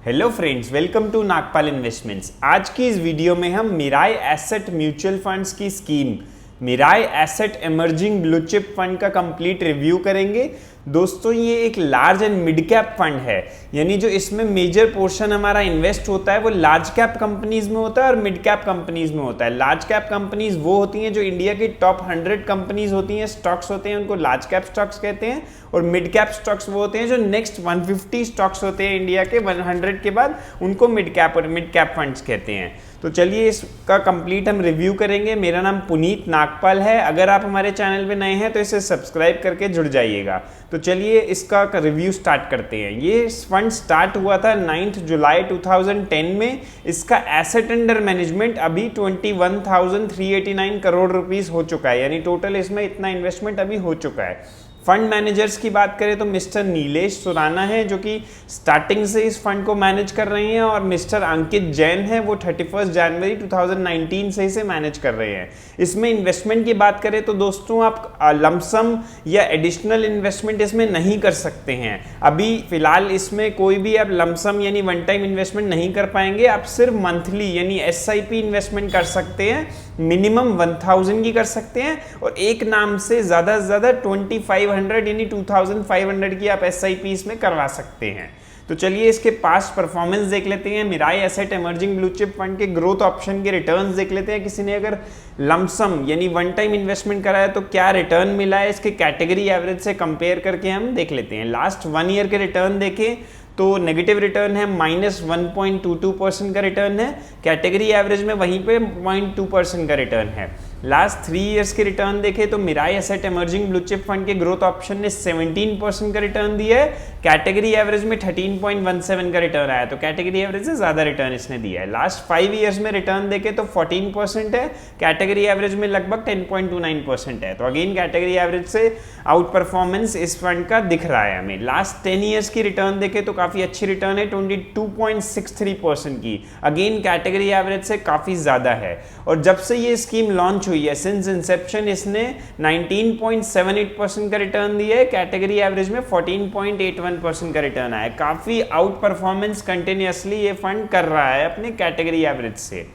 Hello friends, welcome to Nagpal investments. आज की इस वीडियो में हम मिराई एसेट म्यूचुअल फंड्स की scheme Mirae asset emerging blue chip fund का कंप्लीट रिव्यू करेंगे। दोस्तों, ये एक large and mid cap fund है, यानी जो इसमें मेजर पोर्शन हमारा इन्वेस्ट होता है वो लार्ज कैप कंपनीज में होता है और मिड कैप कंपनीज में होता है। लार्ज कैप कंपनीज वो होती हैं जो इंडिया की टॉप 100 कंपनीज होती हैं, स्टॉक्स होते हैं, उनको लार्ज कैप स्टॉक्स कहते हैं। और मिड कैप स्टॉक्स वो होते हैं जो नेक्स्ट 150 स्टॉक्स होते हैं इंडिया के 100 के बाद, उनको मिड कैप और मिड कैप फंड्स कहते हैं। तो चलिए इसका कंप्लीट हम रिव्यू करेंगे। मेरा नाम पुनीत नागपाल है। अगर आप हमारे चैनल पे नए हैं तो इसे सब्सक्राइब करके जुड़ जाइएगा। तो चलिए इसका रिव्यू स्टार्ट करते हैं। ये फंड स्टार्ट हुआ था 9 जुलाई 2010 में। इसका एसेट अंडर मैनेजमेंट अभी 21,389 करोड़ रुपीस हो चुका है, यानी टोटल इसमें इतना इन्वेस्टमेंट अभी हो चुका है। फंड मैनेजर्स की बात करें तो मिस्टर नीलेश सुराना है जो कि स्टार्टिंग से इस फंड को मैनेज कर रहे हैं, और मिस्टर अंकित जैन है वो 31 जनवरी 2019 से इसे मैनेज कर रहे हैं। इसमें इन्वेस्टमेंट की बात करें तो दोस्तों, आप लमसम या एडिशनल इन्वेस्टमेंट इसमें नहीं कर सकते हैं। अभी फिलहाल इसमें कोई भी आप लमसम यानी वन टाइम इन्वेस्टमेंट नहीं कर पाएंगे। आप सिर्फ मंथली यानी SIP इन्वेस्टमेंट कर सकते हैं। मिनिमम 1000 की कर सकते हैं और एक नाम से ज़्यादा से ज़्यादा 2500 यानी 2500 की आप SIP इसमें करवा सकते हैं। तो चलिए इसके पास्ट परफॉर्मेंस देख लेते हैं। Mirae asset emerging blue chip fund के ग्रोथ ऑप्शन के रिटर्न्स देख लेते हैं। किसी ने अगर लमसम यानी वन टाइम इन्वेस्टमेंट करा है तो क्या रिटर्न मिला है, इसके कैटेगरी एवरेज से कंपेयर करके हम देख लेते हैं। लास्ट 1 ईयर के रिटर्न देखें तो नेगेटिव रिटर्न है, -1.22% का रिटर्न है। कैटेगरी एवरेज में वहीं पे 0.2% का रिटर्न है। लास्ट 3 इयर्स के रिटर्न देखें तो Mirae asset emerging blue chip fund के ग्रोथ ऑप्शन ने 17% का रिटर्न दिया है। कैटेगरी एवरेज में 13.17 का रिटर्न आया, तो कैटेगरी एवरेज से ज्यादा रिटर्न इसने दिया है। लास्ट 5 इयर्स में रिटर्न देखें तो 14% है, कैटेगरी एवरेज में लगभग 10.29% है। तो अगेन कैटेगरी एवरेज से आउट परफॉर्मेंस इस फंड का दिख रहा है हमें। लास्ट 10 इयर्स की रिटर्न देखें तो काफी अच्छी रिटर्न है, 22.63% की। अगेन कैटेगरी एवरेज से काफी ज्यादा है। और जब से ये स्कीम लॉन्च हुई है, सिंस इंसेप्शन इसने 19.78% का रिटर्न दिया है। कैटेगरी एवरेज में 14.81% का रिटर्न आया। काफी आउट परफॉर्मेंस कंटिन्यूअसली ये फंड कर रहा है अपने कैटेगरी एवरेज से।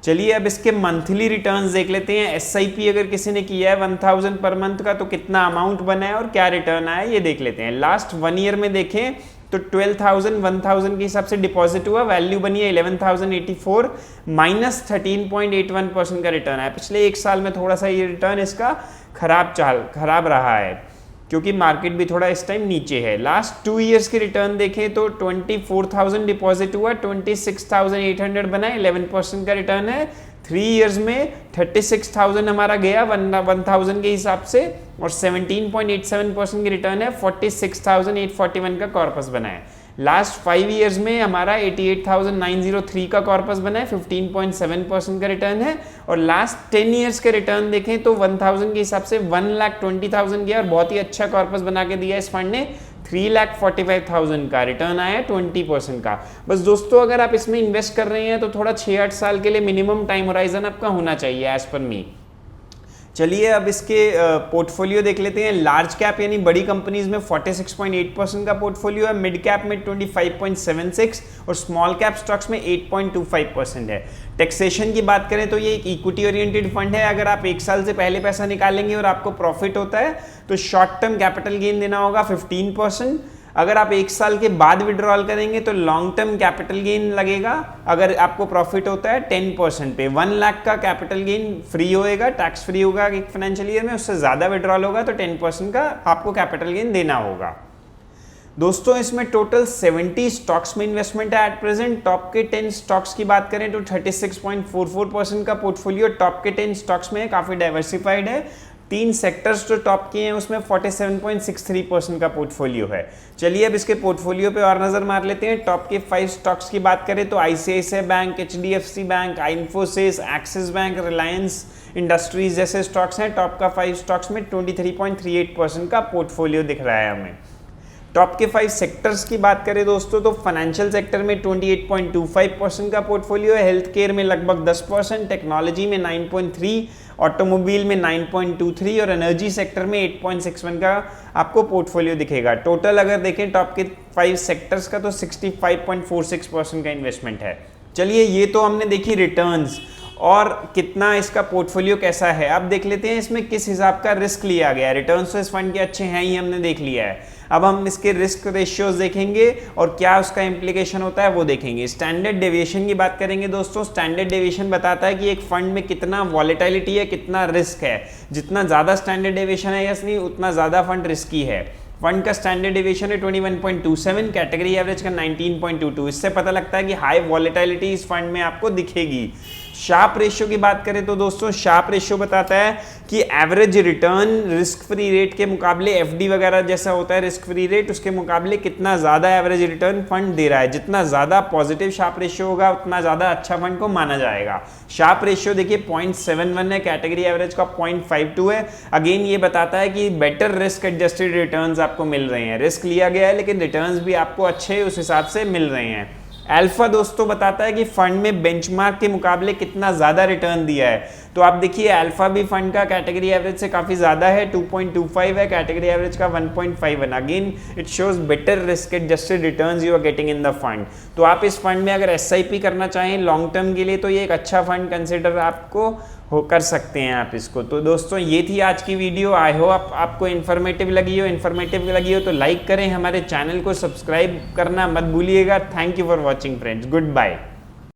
चलिए अब इसके मंथली रिटर्न्स देख लेते हैं। SIP अगर किसी ने किया है 1000 पर मंथ का तो कितना अमाउंट बना है और क्या रिटर्न आया ये देख लेते हैं। लास्ट 1 ईयर में देखें तो 12,000 1000 के हिसाब से डिपॉजिट हुआ, वैल्यू बनी है 11,084, -13.81% का रिटर्न है। पिछले एक साल में थोड़ा सा ये रिटर्न इसका खराब रहा है क्योंकि मार्केट भी थोड़ा इस टाइम नीचे है। लास्ट 2 इयर्स के रिटर्न देखें तो 24,000 डिपॉजिट हुआ, 26,800 बना, 11% का रिटर्न है। 3 इयर्स में 36,000 हमारा गया 1000 के हिसाब से और 17.87% की रिटर्न है, 46,841 का कॉर्पस बना है। लास्ट 5 इयर्स में हमारा 88,903 का कॉर्पस बना है, 15.7% का रिटर्न है। और लास्ट 10 इयर्स के रिटर्न देखें तो 1000 के हिसाब से 1,20,000 गया और बहुत ही अच्छा कॉर्पस बना के दिया इस फंड ने। 3,45,000 का रिटर्न आया 20% का। बस दोस्तों, अगर आप इसमें इन्वेस्ट कर रहे हैं तो थोड़ा 6-8 साल के लिए मिनिमम टाइम होराइजन आपका होना चाहिए एज पर मी। चलिए अब इसके पोर्टफोलियो देख लेते हैं। लार्ज कैप यानी बड़ी कंपनीज में 46.8% का पोर्टफोलियो है, मिड कैप में 25.76 और स्मॉल कैप स्टॉक्स में 8.25% है। टैक्सेशन की बात करें तो ये एक इक्विटी ओरिएंटेड फंड है। अगर आप 1 साल से पहले पैसा निकालेंगे और आपको प्रॉफिट होता है तो शॉर्ट टर्म कैपिटल गेन देना होगा 15%। अगर आप 1 साल के बाद विड्रॉल करेंगे तो लॉन्ग टर्म कैपिटल गेन लगेगा। अगर आपको प्रॉफिट होता है 10% पे 1 लाख का कैपिटल गेन फ्री होएगा, टैक्स फ्री होगा एक फाइनेंशियल ईयर में। उससे ज़्यादा विड्रॉल होगा तो 10% का आपको कैपिटल गेन देना होगा। दोस्तों, इसमें टोटल 70 स्टॉक्स में इन्वेस्टमेंट है एट प्रेजेंट। टॉप के 10 स्टॉक्स की बात करें तो 36.44% का पोर्टफोलियो टॉप के 10 स्टॉक्स में काफ़ी डाइवर्सिफाइड है। 3 सेक्टर्स जो टॉप किए हैं उसमें 47.63% का पोर्टफोलियो है। चलिए अब इसके पोर्टफोलियो पे और नजर मार लेते हैं। टॉप के 5 स्टॉक्स की बात करें तो ICICI bank, HDFC bank, Infosys, axis bank, Reliance industries जैसे स्टॉक्स हैं। टॉप का 5 स्टॉक्स में 23.38% का पोर्टफोलियो दिख रहा है हमें। टॉप के 5 सेक्टर्स की बात करें दोस्तों तो फाइनेंशियल सेक्टर में 28.25% का पोर्टफोलियो है, हेल्थ केयर में लगभग 10%, टेक्नोलॉजी में 9.3%, ऑटोमोबाइल में 9.23% और एनर्जी सेक्टर में 8.61 का आपको पोर्टफोलियो दिखेगा। टोटल अगर देखें टॉप के 5 सेक्टर्स का तो 65.46% का इन्वेस्टमेंट है। चलिए ये तो हमने देखी रिटर्न्स और कितना इसका पोर्टफोलियो कैसा है। अब देख लेते हैं इसमें किस हिसाब का रिस्क लिया गया है। रिटर्न्स तो इस फंड के अच्छे हैं ही, हमने देख लिया है। अब हम इसके रिस्क रेशियोज देखेंगे और क्या उसका इम्प्लीकेशन होता है वो देखेंगे। स्टैंडर्ड डेविएशन की बात करेंगे दोस्तों। स्टैंडर्ड डेविएशन बताता है कि एक फंड में कितना वॉलेटिलिटी है, कितना रिस्क है। जितना ज़्यादा स्टैंडर्ड डेविएशन है या नहीं उतना ज़्यादा फंड रिस्की है। फंड का स्टैंडर्ड डेविएशन है 21.27, कैटेगरी एवरेज का 19.22। इससे पता लगता है कि हाई वॉलेटिलिटी इस फंड में आपको दिखेगी। शार्प रेशियो की बात करें तो दोस्तों शार्प रेशियो बताता है कि average return risk free rate के मुकाबले एफडी वगैरह जैसा होता है रिस्क फ्री रेट, उसके मुकाबले कितना ज़्यादा एवरेज रिटर्न फंड दे रहा है। जितना ज़्यादा पॉजिटिव शार्प रेशियो होगा उतना ज़्यादा अच्छा फंड को माना जाएगा। शार्प रेशियो देखिए 0.71 है, कैटेगरी एवरेज का 0.52 है। अगेन ये बताता है कि बेटर रिस्क एडजस्टेड रिटर्न्स आपको मिल रहे हैं। रिस्क लिया गया है लेकिन रिटर्न्स भी आपको अच्छे उस हिसाब से मिल रहे हैं। अल्फा दोस्तों बताता है कि फंड में बेंचमार्क के मुकाबले कितना ज़्यादा रिटर्न दिया है। तो आप देखिए अल्फा भी फंड का कैटेगरी एवरेज से काफ़ी ज़्यादा है, 2.25 है, कैटेगरी एवरेज का 1.51। Again it shows better risk adjusted returns you are getting in the fund. तो आप इस फंड में अगर एसआईपी करना चाहें लॉन्ग टर्म के लिए तो ये एक अच्छा फंड कंसिडर आपको कर सकते हैं आप इसको। तो दोस्तों ये थी आज की वीडियो। आई होप आपको इन्फॉर्मेटिव लगी हो तो लाइक करें, हमारे चैनल को सब्सक्राइब करना मत भूलिएगा। Thank you for watching friends, good bye.